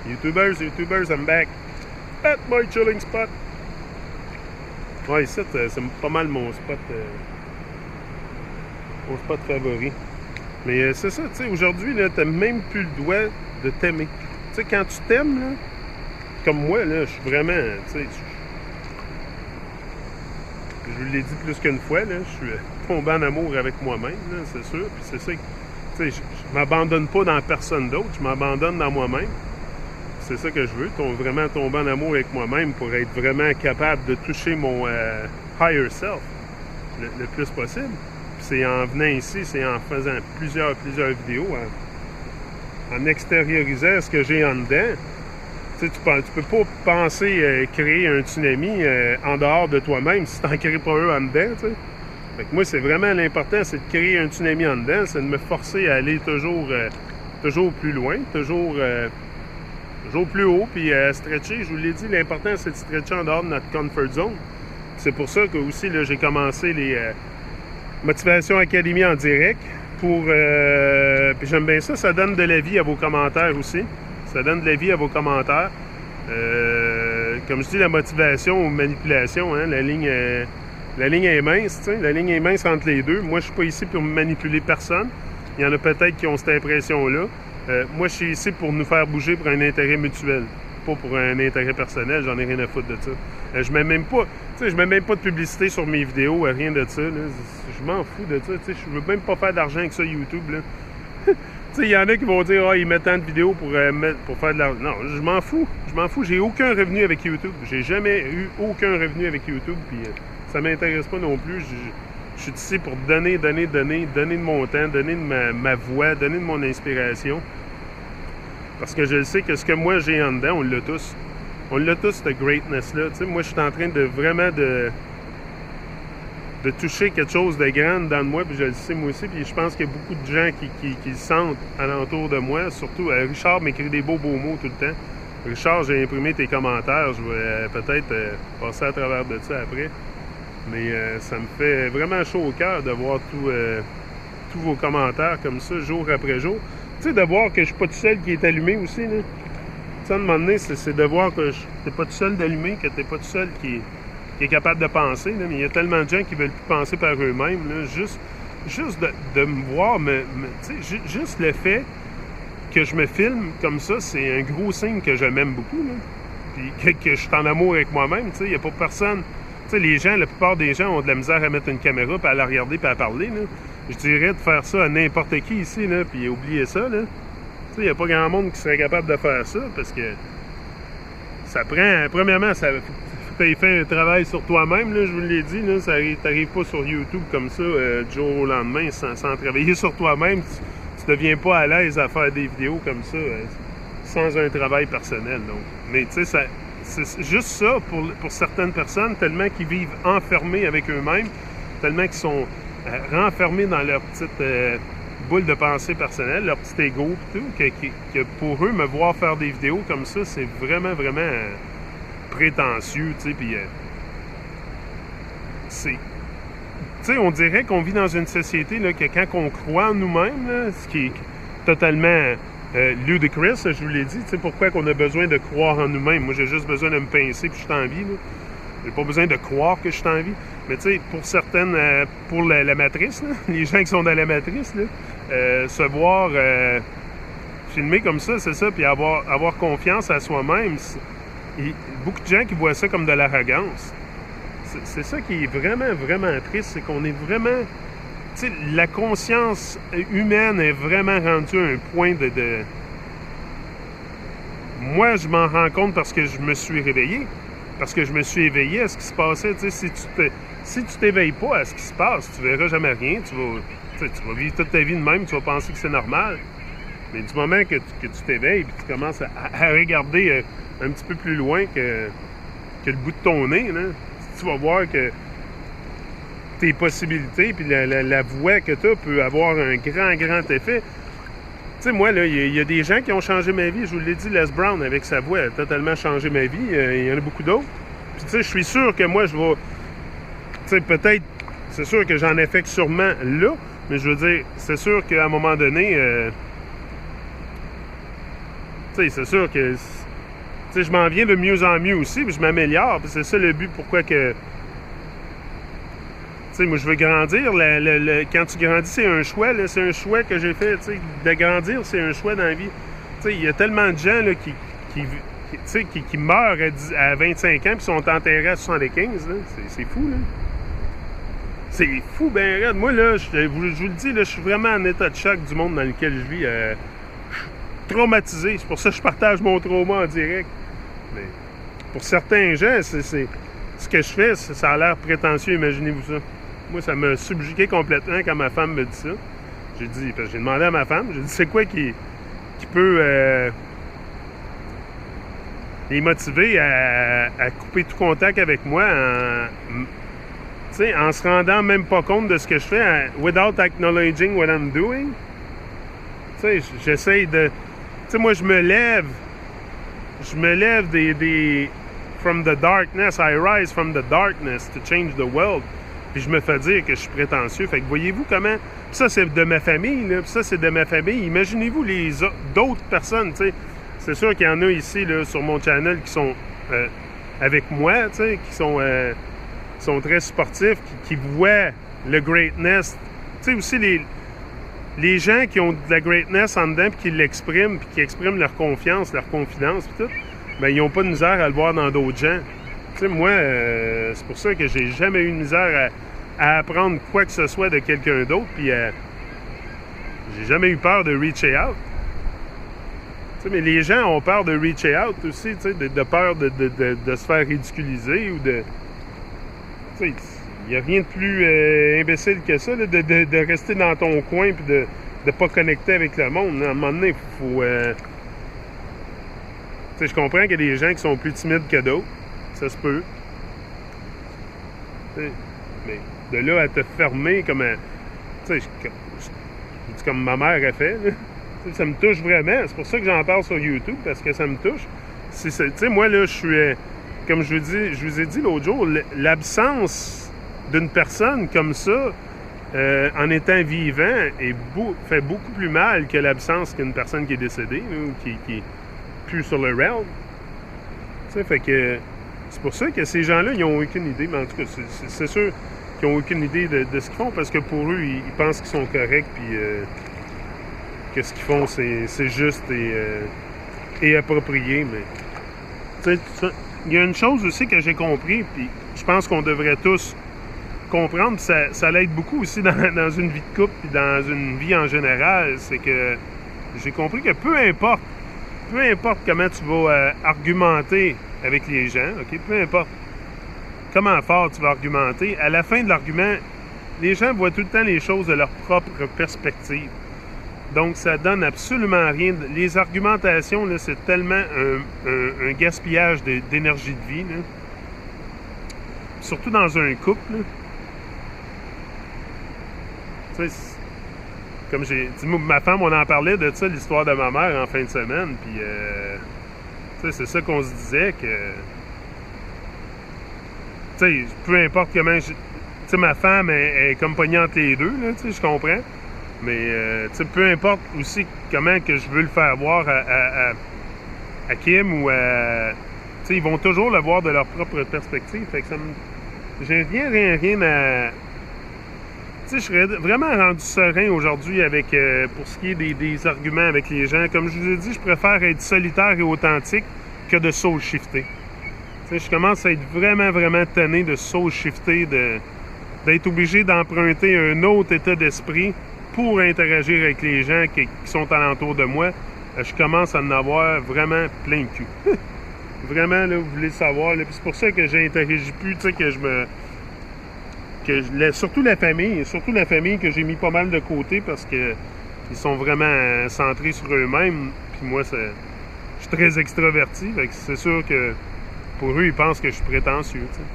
YouTubers, I'm back at my chilling spot. Ouais, ici, c'est pas mal mon spot favori. Mais c'est ça, tu sais, aujourd'hui, là, t'as même plus le droit de t'aimer. Tu sais, quand tu t'aimes, là, comme moi, là, je suis vraiment, tu sais, je l'ai dit plus qu'une fois, là, je suis tombé en amour avec moi-même, là, c'est sûr. Puis c'est ça, tu sais, je m'abandonne pas dans personne d'autre, je m'abandonne dans moi-même. C'est ça que je veux, vraiment tomber en amour avec moi-même pour être vraiment capable de toucher mon higher self le plus possible. Puis c'est en venant ici, c'est en faisant plusieurs vidéos, en extériorisant ce que j'ai en dedans. Tu sais, tu peux pas penser créer un tsunami en dehors de toi-même si tu n'en crées pas un en dedans, tu sais. Fait que moi, c'est vraiment l'important, c'est de créer un tsunami en dedans, c'est de me forcer à aller toujours plus loin, toujours plus haut, puis stretcher. Je vous l'ai dit, l'important, c'est de stretcher en dehors de notre comfort zone. C'est pour ça que aussi, là, j'ai commencé les Motivation Academy en direct. Puis j'aime bien ça, ça donne de la vie à vos commentaires aussi. Ça donne de la vie à vos commentaires. Comme je dis, la motivation ou manipulation, hein, la ligne est mince, tu sais. La ligne est mince entre les deux. Moi, je suis pas ici pour manipuler personne. Il y en a peut-être qui ont cette impression-là. Moi, je suis ici pour nous faire bouger pour un intérêt mutuel, pas pour un intérêt personnel. J'en ai rien à foutre de ça. Je mets même pas, je mets même pas de publicité sur mes vidéos, rien de ça. Là. Je m'en fous de ça. Je veux même pas faire d'argent avec ça YouTube. Il y en a qui vont dire ils mettent tant de vidéos pour faire de l'argent. Non, je m'en fous. Je m'en fous. J'ai aucun revenu avec YouTube. J'ai jamais eu aucun revenu avec YouTube. Puis ça m'intéresse pas non plus. Je suis ici pour donner de mon temps, donner de ma voix, donner de mon inspiration. Parce que je sais que ce que moi j'ai en dedans, on l'a tous. On l'a tous, cette greatness-là. Tu sais, moi, je suis en train de vraiment de toucher quelque chose de grand dans moi, puis je le sais moi aussi. Puis je pense qu'il y a beaucoup de gens qui le sentent alentour de moi. Surtout, Richard m'écrit des beaux mots tout le temps. Richard, j'ai imprimé tes commentaires. Je vais peut-être passer à travers de ça après. Mais ça me fait vraiment chaud au cœur de voir tous vos commentaires comme ça, jour après jour. Tu sais, de voir que je suis pas tout seul qui est allumé aussi, là. Tu sais, à un moment donné, c'est de voir que t'es pas tout seul d'allumer, que t'es pas tout seul qui est capable de penser, là. Mais il y a tellement de gens qui veulent plus penser par eux-mêmes, là. Juste de me voir, tu sais, juste le fait que je me filme comme ça, c'est un gros signe que je m'aime beaucoup, là. Puis que je suis en amour avec moi-même, tu sais, il y a pas personne... Tu sais, la plupart des gens ont de la misère à mettre une caméra, puis à la regarder, puis à parler, là. Je dirais de faire ça à n'importe qui ici, là, puis oublier ça, là. Tu sais, il n'y a pas grand monde qui serait capable de faire ça, parce que ça prend... Premièrement, ça faut fait un travail sur toi-même, là, je vous l'ai dit, là. T'arrives pas sur YouTube comme ça, du jour au lendemain, sans travailler sur toi-même. Tu deviens pas à l'aise à faire des vidéos comme ça, sans un travail personnel, donc. Mais, tu sais, c'est juste ça pour certaines personnes, tellement qu'ils vivent enfermés avec eux-mêmes, tellement qu'ils sont renfermés dans leur petite boule de pensée personnelle, leur petit ego et tout, que pour eux, me voir faire des vidéos comme ça, c'est vraiment, vraiment prétentieux, tu sais, puis c'est... Tu sais, on dirait qu'on vit dans une société, là, que quand on croit en nous-mêmes, là, ce qui est totalement... ludicrous, je vous l'ai dit, tu sais, pourquoi qu'on a besoin de croire en nous-mêmes. Moi, j'ai juste besoin de me pincer puis je suis en vie, là. J'ai pas besoin de croire que je suis en vie. Mais tu sais, pour certaines, pour la matrice, là, les gens qui sont dans la matrice, là, se voir filmer comme ça, c'est ça, puis avoir confiance à soi-même. Beaucoup de gens qui voient ça comme de l'arrogance. C'est ça qui est vraiment, vraiment triste, c'est qu'on est vraiment... Tu sais, la conscience humaine est vraiment rendue à un point de... Moi, je m'en rends compte parce que je me suis réveillé. Parce que je me suis éveillé à ce qui se passait. Tu sais, si tu t'éveilles pas à ce qui se passe, tu verras jamais rien. Tu vas vivre toute ta vie de même, tu vas penser que c'est normal. Mais du moment que tu t'éveilles et tu commences à regarder un petit peu plus loin que le bout de ton nez, là, tu vas voir que tes possibilités, puis la voix que tu as peut avoir un grand effet. Tu sais, moi, là, il y a des gens qui ont changé ma vie. Je vous l'ai dit, Les Brown, avec sa voix, a totalement changé ma vie. Il y en a beaucoup d'autres. Puis, tu sais, je suis sûr que moi, je vais... Tu sais, peut-être... C'est sûr que j'en affecte sûrement là, mais je veux dire, c'est sûr qu'à un moment donné... Tu sais, c'est sûr que... Tu sais, je m'en viens de mieux en mieux aussi, puis je m'améliore, puis c'est ça le but, pourquoi que... Tu sais, moi, je veux grandir. Quand tu grandis, c'est un choix, là. C'est un choix que j'ai fait, tu sais. De grandir, c'est un choix dans la vie. Tu sais, il y a tellement de gens, là, qui meurent à 25 ans puis sont enterrés à 75, là. C'est fou, là. C'est fou, ben raide. Moi, là, je vous le dis, là, je suis vraiment en état de choc du monde dans lequel je vis. Je suis traumatisé. C'est pour ça que je partage mon trauma en direct. Mais pour certains gens, c'est ce que je fais, ça a l'air prétentieux, imaginez-vous ça. Moi, ça m'a subjugué complètement quand ma femme me dit ça. J'ai dit, parce que j'ai demandé à ma femme, j'ai dit, c'est quoi qui peut les motiver à couper tout contact avec moi en se rendant même pas compte de ce que je fais, without acknowledging what I'm doing. Tu sais, j'essaye de... Tu sais, moi, je me lève from the darkness, I rise from the darkness to change the world. Puis je me fais dire que je suis prétentieux. Fait que voyez-vous comment... Puis ça, c'est de ma famille, là. Puis ça, c'est de ma famille. Imaginez-vous d'autres personnes, tu sais. C'est sûr qu'il y en a ici, là, sur mon channel, qui sont avec moi, tu sais, qui sont très sportifs, qui voient le greatness. Tu sais, aussi les gens qui ont de la greatness en dedans, puis qui l'expriment, puis qui expriment leur confiance, leur confidence, puis tout, bien, ils n'ont pas de misère à le voir dans d'autres gens. Tu sais, moi, c'est pour ça que j'ai jamais eu de misère à apprendre quoi que ce soit de quelqu'un d'autre, puis j'ai jamais eu peur de reach out. Tu sais, mais les gens ont peur de reach out aussi, tu sais, de peur de se faire ridiculiser ou de... Tu sais, il n'y a rien de plus imbécile que ça, là, de rester dans ton coin puis de ne pas connecter avec le monde. À un moment donné, il faut... Tu sais, je comprends qu'il y a des gens qui sont plus timides que d'autres. Ça se peut. Tu sais, mais de là à te fermer comme... Tu sais, comme ma mère a fait, là. Ça me touche vraiment. C'est pour ça que j'en parle sur YouTube, parce que ça me touche. Tu sais, moi, là, je suis... comme je vous ai dit l'autre jour, l'absence d'une personne comme ça, en étant vivant, fait beaucoup plus mal que l'absence qu'une personne qui est décédée, là, ou qui est plus sur le realm. Tu sais, fait que... C'est pour ça que ces gens-là, ils n'ont aucune idée. Mais en tout cas, c'est sûr qu'ils n'ont aucune idée de ce qu'ils font, parce que pour eux, ils pensent qu'ils sont corrects, puis... que ce qu'ils font, c'est juste et approprié. Mais tu sais, il y a une chose aussi que j'ai compris, puis je pense qu'on devrait tous comprendre, puis ça l'aide beaucoup aussi dans une vie de couple, puis dans une vie en général, c'est que j'ai compris que peu importe comment tu vas argumenter avec les gens, ok, peu importe comment fort tu vas argumenter, à la fin de l'argument, les gens voient tout le temps les choses de leur propre perspective. Donc, ça donne absolument rien. Les argumentations, là, c'est tellement un gaspillage d'énergie de vie, là. Surtout dans un couple, là. Tu sais, comme ma femme, on en parlait de ça, l'histoire de ma mère en fin de semaine, puis, tu sais, c'est ça qu'on se disait, que... Tu sais, peu importe comment... Tu sais, ma femme est comme pognée entre les deux, là, tu sais, je comprends. Mais, tu sais, peu importe aussi comment que je veux le faire voir à Kim ou à... Tu sais, ils vont toujours le voir de leur propre perspective. Fait que ça me... J'ai rien à... Tu sais, je serais vraiment rendu serein aujourd'hui avec... pour ce qui est des arguments avec les gens. Comme je vous ai dit, je préfère être solitaire et authentique que de soul-shifter. Tu sais, je commence à être vraiment tanné de soul-shifter, d'être obligé d'emprunter un autre état d'esprit pour interagir avec les gens qui sont alentour de moi. Je commence à en avoir vraiment plein le cul. Vraiment, là, vous voulez le savoir. Là, puis c'est pour ça que j'interagis plus, tu sais, surtout la famille que j'ai mis pas mal de côté parce que ils sont vraiment centrés sur eux-mêmes. Puis moi, je suis très extraverti. Fait que c'est sûr que pour eux, ils pensent que je suis prétentieux, tu sais.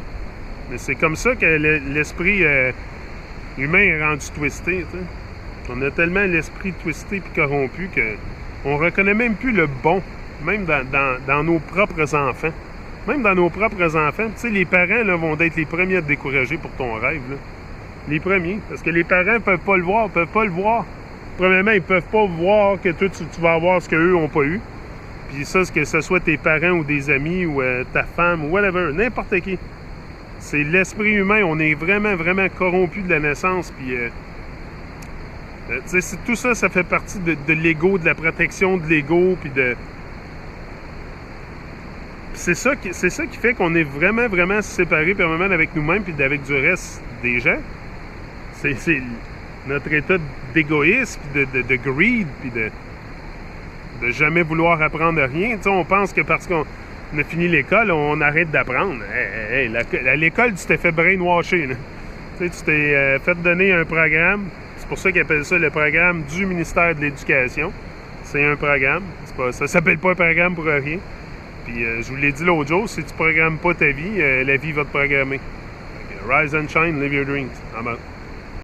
Mais c'est comme ça que l'esprit humain est rendu twisté, tu sais. On a tellement l'esprit twisté et corrompu qu'on reconnaît même plus le bon, même dans nos propres enfants. Même dans nos propres enfants. Tu sais, les parents là, vont être les premiers à te décourager pour ton rêve, là. Les premiers. Parce que les parents ne peuvent pas le voir, Premièrement, ils ne peuvent pas voir que toi, tu vas avoir ce qu'eux n'ont pas eu. Puis ça, que ce soit tes parents ou des amis ou ta femme ou whatever, n'importe qui. C'est l'esprit humain. On est vraiment, vraiment corrompu de la naissance. Puis, tout ça, ça fait partie de l'ego, de la protection de l'ego. Puis c'est ça qui fait qu'on est vraiment, vraiment séparés permanemment avec nous-mêmes puis avec du reste des gens. C'est notre état d'égoïsme, puis de greed, puis de jamais vouloir apprendre rien. T'sais, on pense que parce qu'on a fini l'école, on arrête d'apprendre. Hey, à l'école, tu t'es fait brainwasher. Tu t'es fait donner un programme. C'est pour ça qu'ils appellent ça le programme du ministère de l'Éducation. C'est un programme. Ça s'appelle pas un programme pour rien. Puis je vous l'ai dit l'autre jour, si tu programmes pas ta vie, la vie va te programmer. Rise and shine, live your dreams.